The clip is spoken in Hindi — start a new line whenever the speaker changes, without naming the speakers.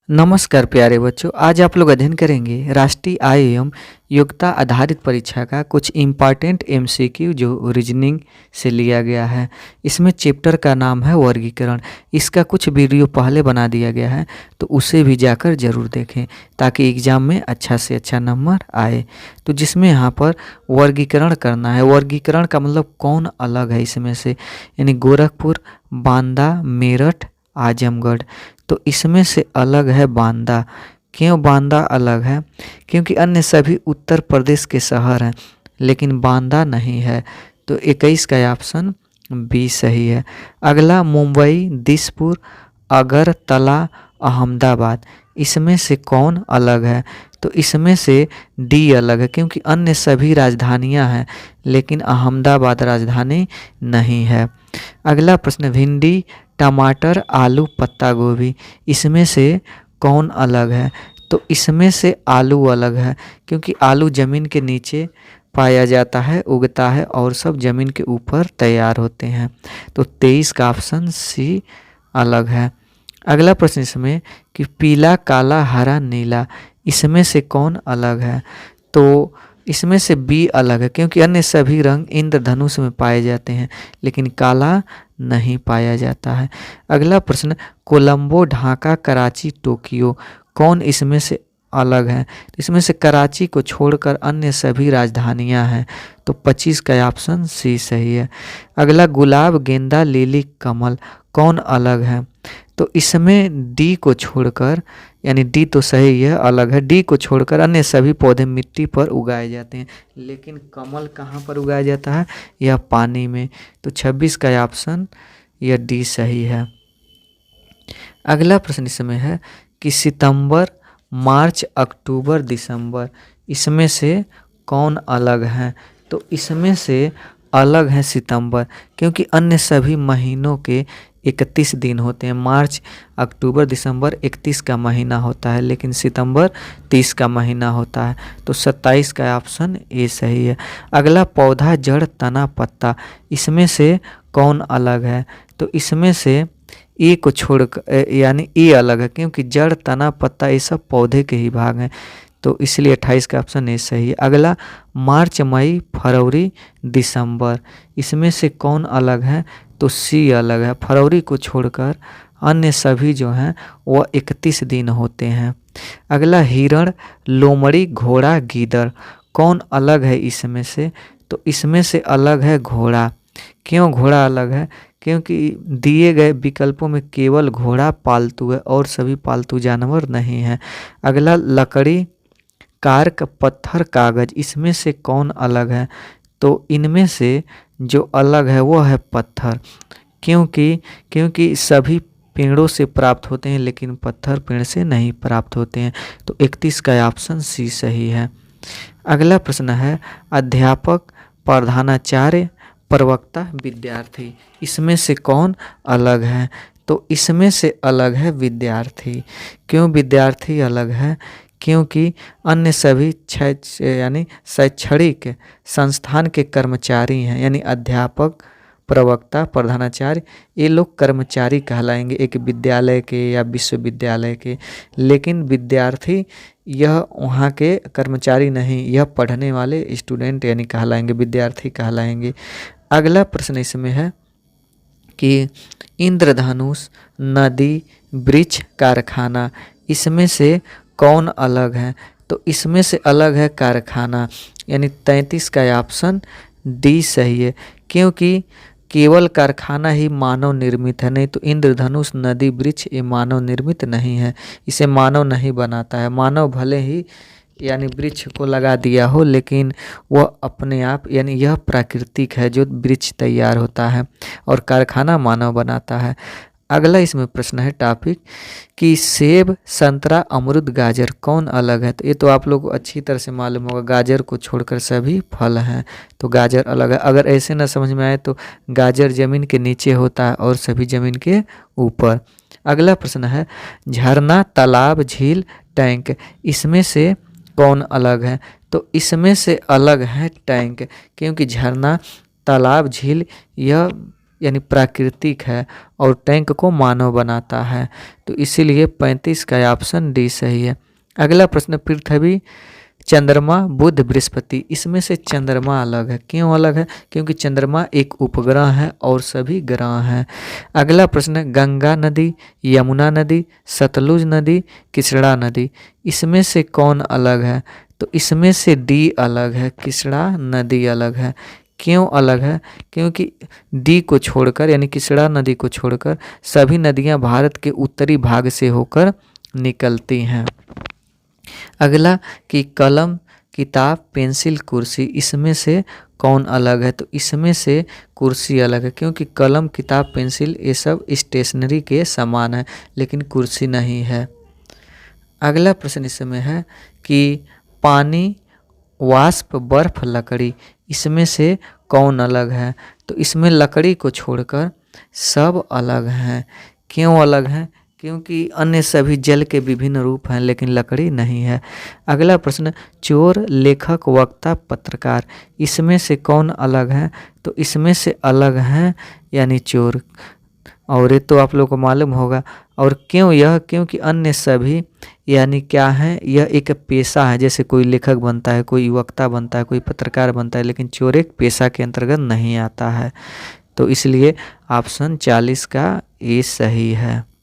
नमस्कार प्यारे बच्चों, आज आप लोग अध्ययन करेंगे राष्ट्रीय आय एवं योग्यता आधारित परीक्षा का कुछ इम्पॉर्टेंट एमसीक्यू जो रीजनिंग से लिया गया है। इसमें चैप्टर का नाम है वर्गीकरण। इसका कुछ वीडियो पहले बना दिया गया है, तो उसे भी जाकर जरूर देखें ताकि एग्जाम में अच्छा से अच्छा नंबर आए। तो जिसमें यहाँ पर वर्गीकरण करना है। वर्गीकरण का मतलब कौन अलग है इसमें से, यानी गोरखपुर, बांदा, मेरठ, आजमगढ़। तो इसमें से अलग है बांदा। क्यों बांदा अलग है? क्योंकि अन्य सभी उत्तर प्रदेश के शहर हैं लेकिन बांदा नहीं है। तो 21 का ऑप्शन बी सही है। अगला मुंबई, दिसपुर, अगरतला, अहमदाबाद। इसमें से कौन अलग है? तो इसमें से डी अलग है क्योंकि अन्य सभी राजधानियां हैं लेकिन अहमदाबाद राजधानी नहीं है। अगला प्रश्न, भिंडी, टमाटर, आलू, पत्ता गोभी। इसमें से कौन अलग है? तो इसमें से आलू अलग है क्योंकि आलू ज़मीन के नीचे पाया जाता है, उगता है और सब ज़मीन के ऊपर तैयार होते हैं। तो 23 का ऑप्शन सी अलग है। अगला प्रश्न इसमें कि पीला, काला, हरा, नीला। इसमें से कौन अलग है? तो इसमें से बी अलग है क्योंकि अन्य सभी रंग इंद्रधनुष में पाए जाते हैं लेकिन काला नहीं पाया जाता है। अगला प्रश्न, कोलंबो, ढाका, कराची, टोक्यो। कौन इसमें से अलग है? तो इसमें से कराची को छोड़कर अन्य सभी राजधानियां हैं। तो 25 का ऑप्शन सी सही है। अगला, गुलाब, गेंदा, लिली, कमल। कौन अलग है? तो इसमें डी को छोड़कर, यानी डी तो सही है, अलग है। डी को छोड़कर अन्य सभी पौधे मिट्टी पर उगाए जाते हैं लेकिन कमल कहाँ पर उगाया जाता है? यह पानी में। तो 26 का ऑप्शन यह डी सही है। अगला प्रश्न इसमें है कि सितंबर, मार्च, अक्टूबर, दिसंबर। इसमें से कौन अलग है? तो इसमें से अलग है सितंबर क्योंकि अन्य सभी महीनों के 31 दिन होते हैं। मार्च, अक्टूबर, दिसंबर 31 का महीना होता है लेकिन सितंबर 30 का महीना होता है। तो 27 का ऑप्शन ए सही है। अगला, पौधा, जड़, तना, पत्ता। इसमें से कौन अलग है? तो इसमें से ए को छोड़कर, यानी ए अलग है क्योंकि जड़, तना, पत्ता ये सब पौधे के ही भाग हैं। तो इसलिए 28 का ऑप्शन ए सही है। अगला, मार्च, मई, फरवरी, दिसंबर। इसमें से कौन अलग है? तो सी अलग है। फरवरी को छोड़कर अन्य सभी जो हैं वह 31 दिन होते हैं। अगला, हिरण, लोमड़ी, घोड़ा, गीदड़। कौन अलग है इसमें से? तो इसमें से अलग है घोड़ा। क्यों घोड़ा अलग है? क्योंकि दिए गए विकल्पों में केवल घोड़ा पालतू है और सभी पालतू जानवर नहीं हैं। अगला, लकड़ी, कार्क, पत्थर, कागज। इसमें से कौन अलग है? तो इनमें से जो अलग है वो है पत्थर। क्योंकि सभी पेड़ों से प्राप्त होते हैं लेकिन पत्थर पेड़ से नहीं प्राप्त होते हैं। तो 31 का ऑप्शन सी सही है। अगला प्रश्न है, अध्यापक, प्रधानाचार्य, प्रवक्ता, विद्यार्थी। इसमें से कौन अलग है? तो इसमें से अलग है विद्यार्थी। क्यों विद्यार्थी अलग है? क्योंकि अन्य सभी यानी शैक्षणिक संस्थान के कर्मचारी हैं, यानी अध्यापक, प्रवक्ता, प्रधानाचार्य ये लोग कर्मचारी कहलाएंगे एक विद्यालय के या विश्वविद्यालय के। लेकिन विद्यार्थी यह वहाँ के कर्मचारी नहीं, यह पढ़ने वाले स्टूडेंट यानी कहलाएंगे, विद्यार्थी कहलाएंगे। अगला प्रश्न इसमें है कि इंद्रधनुष, नदी, वृक्ष, कारखाना। इसमें से कौन अलग है? तो इसमें से अलग है कारखाना, यानी 33 का ऑप्शन डी सही है क्योंकि केवल कारखाना ही मानव निर्मित है, नहीं तो इंद्रधनुष, नदी, वृक्ष ये मानव निर्मित नहीं है। इसे मानव नहीं बनाता है। मानव भले ही यानी वृक्ष को लगा दिया हो लेकिन वह अपने आप, यानी यह प्राकृतिक है जो वृक्ष तैयार होता है और कारखाना मानव बनाता है। अगला इसमें प्रश्न है टॉपिक कि सेब, संतरा, अमरूद, गाजर कौन अलग है? तो ये तो आप लोग को अच्छी तरह से मालूम होगा, गाजर को छोड़कर सभी फल हैं। तो गाजर अलग है। अगर ऐसे ना समझ में आए तो गाजर ज़मीन के नीचे होता है और सभी ज़मीन के ऊपर। अगला प्रश्न है, झरना, तालाब, झील, टैंक। इसमें से कौन अलग है? तो इसमें से अलग है टैंक क्योंकि झरना, तालाब, झील यह यानी प्राकृतिक है और टैंक को मानव बनाता है। तो इसीलिए 35 का ऑप्शन डी सही है। अगला प्रश्न, पृथ्वी, चंद्रमा, बुध, बृहस्पति, इसमें से चंद्रमा अलग है। क्यों अलग है? क्योंकि चंद्रमा एक उपग्रह है और सभी ग्रह हैं। अगला प्रश्न, गंगा नदी, यमुना नदी, सतलुज नदी, कृष्णा नदी, इसमें से कौन अलग है? तो इसमें से डी अलग है, कृष्णा नदी अलग है। क्यों अलग है? क्योंकि डी को छोड़कर यानी कृष्णा नदी को छोड़कर सभी नदियां भारत के उत्तरी भाग से होकर निकलती हैं। अगला कि कलम, किताब, पेंसिल, कुर्सी, इसमें से कौन अलग है? तो इसमें से कुर्सी अलग है, क्योंकि कलम, किताब, पेंसिल ये सब स्टेशनरी के समान है, लेकिन कुर्सी नहीं है। अगला प्रश्न इसमें है कि पानी, वाष्प, बर्फ, लकड़ी, इसमें से कौन अलग है? तो इसमें लकड़ी को छोड़कर सब अलग हैं। क्यों अलग हैं? क्योंकि अन्य सभी जल के विभिन्न रूप हैं, लेकिन लकड़ी नहीं है। अगला प्रश्न, चोर, लेखक, वक्ता, पत्रकार, इसमें से कौन अलग है? तो इसमें से अलग हैं यानी चोर, और ये तो आप लोग को मालूम होगा। और क्यों यह? क्योंकि अन्य सभी यानी क्या है, यह एक पेशा है। जैसे कोई लेखक बनता है, कोई वक्ता बनता है, कोई पत्रकार बनता है, लेकिन चोर एक पेशा के अंतर्गत नहीं आता है। तो इसलिए ऑप्शन 40 का ए सही है।